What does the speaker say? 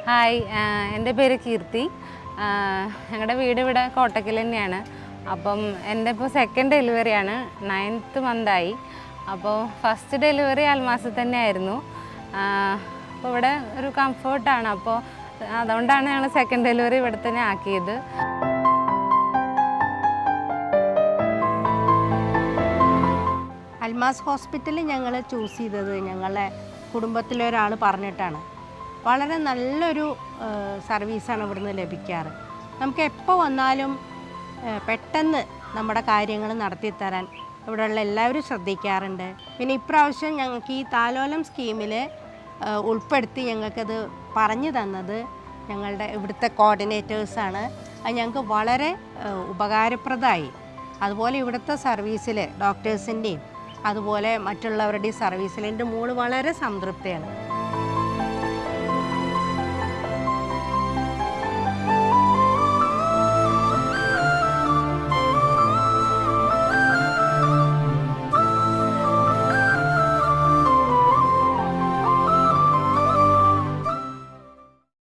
Hi, എൻ്റെ പേര് കീർത്തി. ഞങ്ങളുടെ വീട് ഇവിടെ കോട്ടക്കൽ തന്നെയാണ്. അപ്പം എൻ്റെ ഇപ്പോൾ സെക്കൻഡ് ഡെലിവറിയാണ്, 9th മന്തായി. അപ്പോൾ ഫസ്റ്റ് ഡെലിവറി അൽമാസിൽ തന്നെ ആയിരുന്നു. അപ്പോൾ ഇവിടെ ഒരു കംഫർട്ടാണ്. അപ്പോൾ അതുകൊണ്ടാണ് ഞങ്ങൾ സെക്കൻഡ് ഡെലിവറി ഇവിടെ തന്നെ ആക്കിയത്. അൽമാസ് ഹോസ്പിറ്റലിൽ ഞങ്ങൾ ചൂസ് ചെയ്തത് ഞങ്ങളെ കുടുംബത്തിലെ ഒരാൾ പറഞ്ഞിട്ടാണ്. വളരെ നല്ലൊരു സർവീസാണ് ഇവിടുന്ന് ലഭിക്കാറ്. നമുക്ക് എപ്പോൾ വന്നാലും പെട്ടെന്ന് നമ്മുടെ കാര്യങ്ങൾ നടത്തിത്തരാൻ ഇവിടെയുള്ള എല്ലാവരും ശ്രദ്ധിക്കാറുണ്ട്. പിന്നെ ഇപ്രാവശ്യം ഞങ്ങൾക്ക് ഈ താലോലം സ്കീമിൽ ഉൾപ്പെടുത്തി ഞങ്ങൾക്കത് പറഞ്ഞു തന്നത് ഞങ്ങളുടെ ഇവിടുത്തെ കോർഡിനേറ്റേഴ്സാണ്. അത് ഞങ്ങൾക്ക് വളരെ ഉപകാരപ്രദമായി. അതുപോലെ ഇവിടുത്തെ സർവീസിൽ ഡോക്ടേഴ്സിൻ്റെയും അതുപോലെ മറ്റുള്ളവരുടെയും സർവീസിൽ എൻ്റെ മോള് വളരെ സംതൃപ്തിയാണ്.